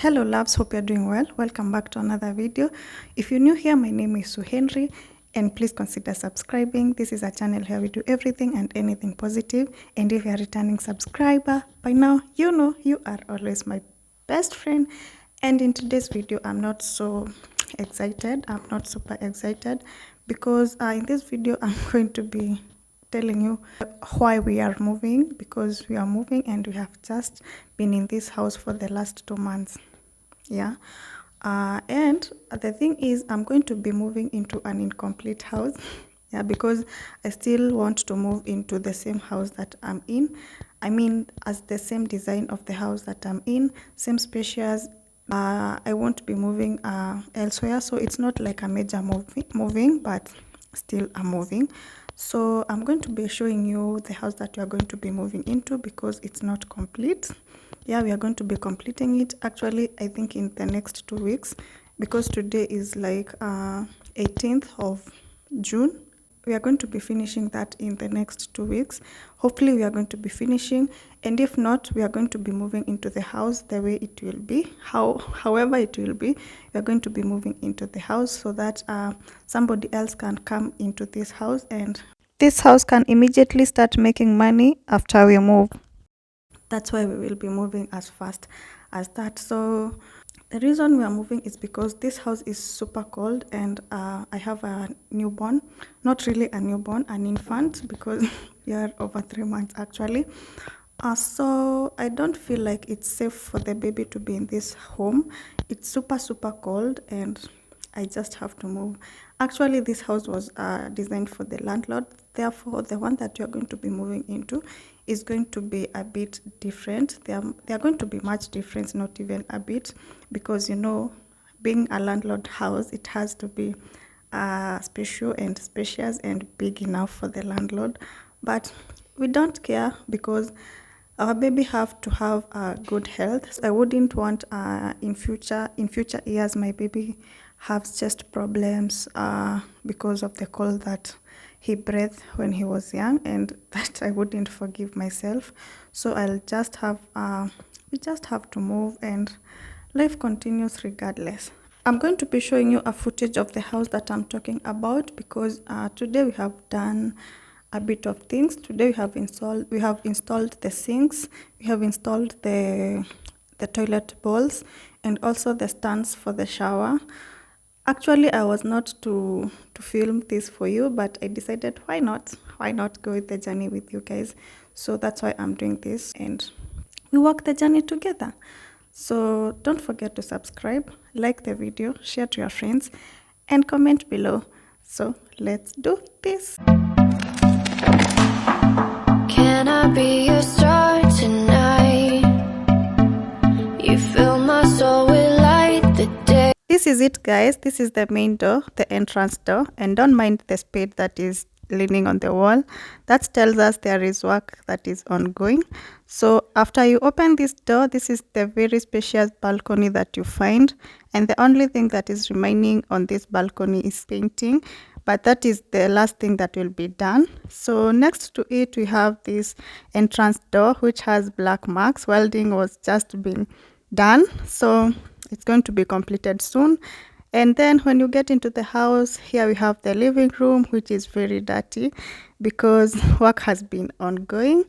Hello loves, hope you're doing well. Welcome back to another video. If you're new here, my name is Sue Henry and please consider subscribing. This is a channel where we do everything and anything positive. And if you're a returning subscriber, by now you know you are always my best friend. And in today's video, I'm not so excited. I'm not super excited because in this video, I'm going to be telling you why we are moving, because we are moving and we have just been in this house for the last 2 months. Yeah. And the thing is, I'm going to be moving into an incomplete house. Yeah, because I still want to move into the same house that I'm in. I mean, as the same design of the house that I'm in, same spacious. I won't be moving elsewhere, so it's not like a major moving, but still a moving. So I'm going to be showing you the house that we are going to be moving into because it's not complete. Yeah, we are going to be completing it actually, I think in the next 2 weeks, because today is like 18th of June. We are going to be finishing that in the next 2 weeks. Hopefully we are going to be finishing, and if not, we are going to be moving into the house the way it will be, however it will be. We are going to be moving into the house so that somebody else can come into this house, and this house can immediately start making money after we move. That's why we will be moving as fast as that. So the reason we are moving is because this house is super cold, and I have a newborn, not really a newborn, an infant, because we are over 3 months actually. So I don't feel like it's safe for the baby to be in this home. It's super cold and I just have to move. Actually, this house was designed for the landlord. Therefore, the one that you're going to be moving into is going to be a bit different. They are going to be much different, not even a bit, because, you know, being a landlord house, it has to be special and spacious and big enough for the landlord. But we don't care because our baby have to have good health. So I wouldn't want in future years my baby has chest problems because of the cold that he breathed when he was young, and that I wouldn't forgive myself. So I'll just have we just have to move, and life continues regardless. I'm going to be showing you a footage of the house that I'm talking about, because today we have done a bit of things. Today we have installed the sinks, we have installed the toilet bowls, and also the stands for the shower. Actually, I was not to film this for you, but I decided why not go with the journey with you guys. So that's why I'm doing this, and we walk the journey together. So don't forget to subscribe, like the video, share to your friends, and comment below. So let's do this. Can I be your star tonight? You fill my soul with light the day. This is it, guys. This is the main door, the entrance door, and don't mind the spade that is leaning on the wall. That tells us there is work that is ongoing. So after you open this door, this is the very spacious balcony that you find, and the only thing that is remaining on this balcony is painting, but that is the last thing that will be done. So next to it we have this entrance door which has black marks. Welding was just being done, so it's going to be completed soon. And then when you get into the house, here we have the living room, which is very dirty because work has been ongoing,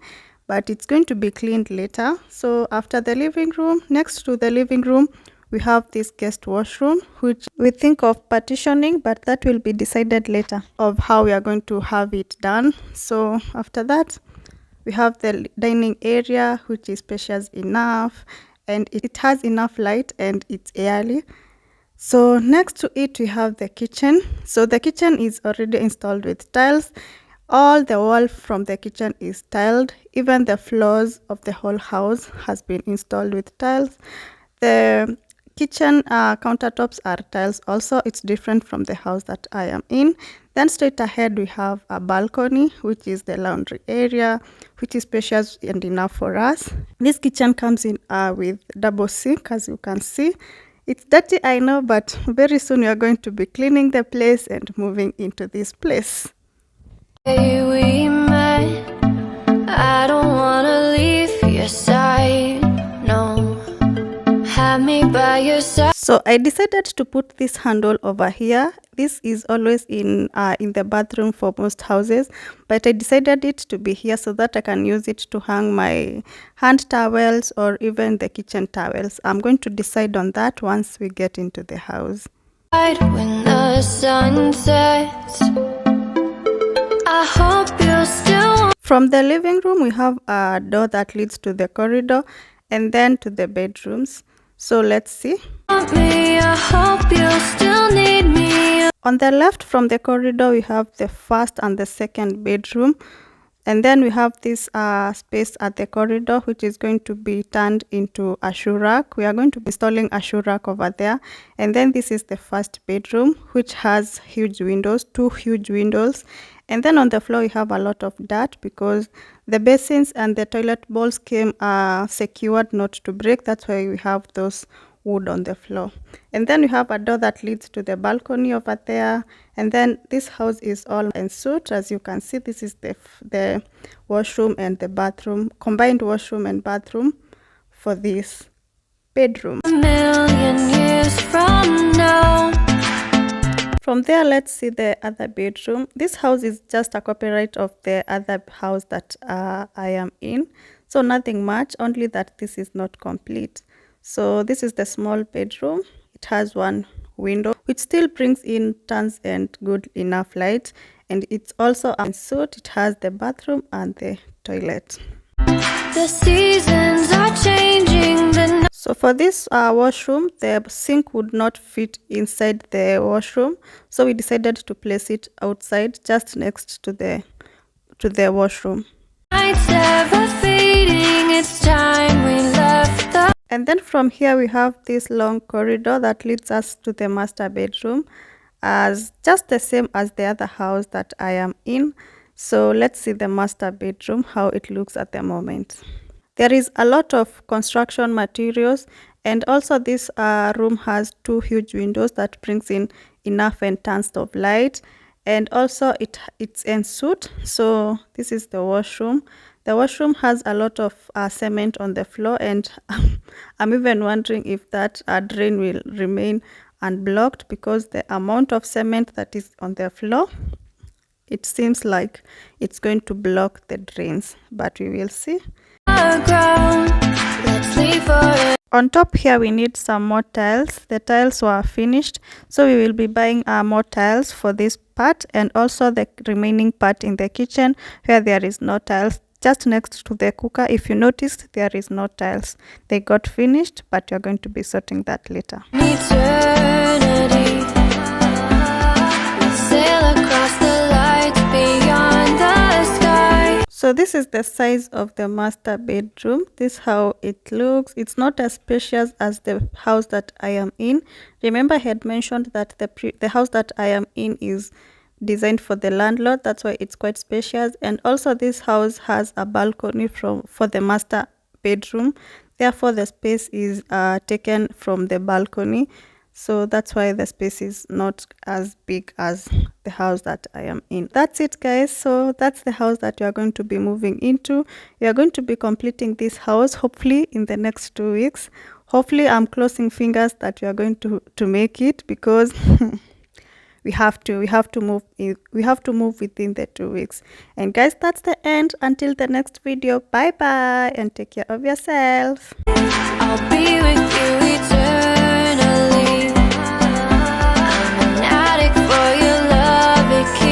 but it's going to be cleaned later. So after the living room, next to the living room, we have this guest washroom, which we think of partitioning, but that will be decided later of how we are going to have it done. So after that, we have the dining area, which is spacious enough, and it has enough light and it's airy. So next to it we have the kitchen. So the kitchen is already installed with tiles. All the wall from the kitchen is tiled. Even the floors of the whole house has been installed with tiles. The kitchen countertops are tiles also. It's different from the house that I am in. Then straight ahead we have a balcony, which is the laundry area, which is spacious and enough for us. This kitchen comes in with double sink, as you can see. It's dirty, I know, but very soon we are going to be cleaning the place and moving into this place. Hey, we met. I don't want to leave your side, no. Have got me by your side. So I decided to put this handle over here. This is always in the bathroom for most houses, but I decided it to be here so that I can use it to hang my hand towels or even the kitchen towels. I'm going to decide on that once we get into the house. When the sun sets, I hope you still. From the living room, we have a door that leads to the corridor and then to the bedrooms. So let's see. Want me, I hope you still need me. On the left from the corridor, we have the first and the second bedroom. And then we have this space at the corridor, which is going to be turned into a shoe rack. We are going to be installing a shoe rack over there. And then this is the first bedroom, which has huge windows, 2 huge windows. And then on the floor, we have a lot of dirt because the basins and the toilet bowls came secured not to break. That's why we have those wood on the floor. And then we have a door that leads to the balcony over there. And then this house is all in suit. As you can see, this is the washroom and the bathroom, combined washroom and bathroom for this bedroom. A million years from now. From there, let's see the other bedroom. This house is just a copyright of the other house that I am in. So nothing much, only that this is not complete. So this is the small bedroom. It has 1 window, which still brings in tons and good enough light. And it's also en suite. It has the bathroom and the toilet. The seasons are changing. So for this washroom, the sink would not fit inside the washroom. So we decided to place it outside, just next to the washroom. Nights ever fading. It's time we left the. And then from here we have this long corridor that leads us to the master bedroom, as just the same as the other house that I am in. So let's see the master bedroom, how it looks at the moment. There is a lot of construction materials, and also this room has 2 huge windows that brings in enough and tons of light. And also it's en suite. So this is the washroom. The washroom has a lot of cement on the floor, and I'm even wondering if that drain will remain unblocked because the amount of cement that is on the floor, it seems like it's going to block the drains, but we will see. Let's leave for it. On top here we need some more tiles. The tiles were finished, so we will be buying more tiles for this part, and also the remaining part in the kitchen where there is no tiles, just next to the cooker. If you noticed, there is no tiles. They got finished, but you're going to be sorting that later. Eternity. Let's sail across the lights beyond the sky. So this is the size of the master bedroom. This is how it looks. It's not as spacious as the house that I am in. Remember I had mentioned that the house that I am in is designed for the landlord. That's why it's quite spacious. And also this house has a balcony for the master bedroom. Therefore the space is taken from the balcony. So that's why the space is not as big as the house that I am in. That's it, guys. So that's the house that you are going to be moving into. You are going to be completing this house hopefully in the next 2 weeks. Hopefully I'm crossing fingers that you are going to make it, because we have to move within the 2 weeks. And guys, that's the end. Until the next video, bye bye and take care of yourself. I'll be with you eternally.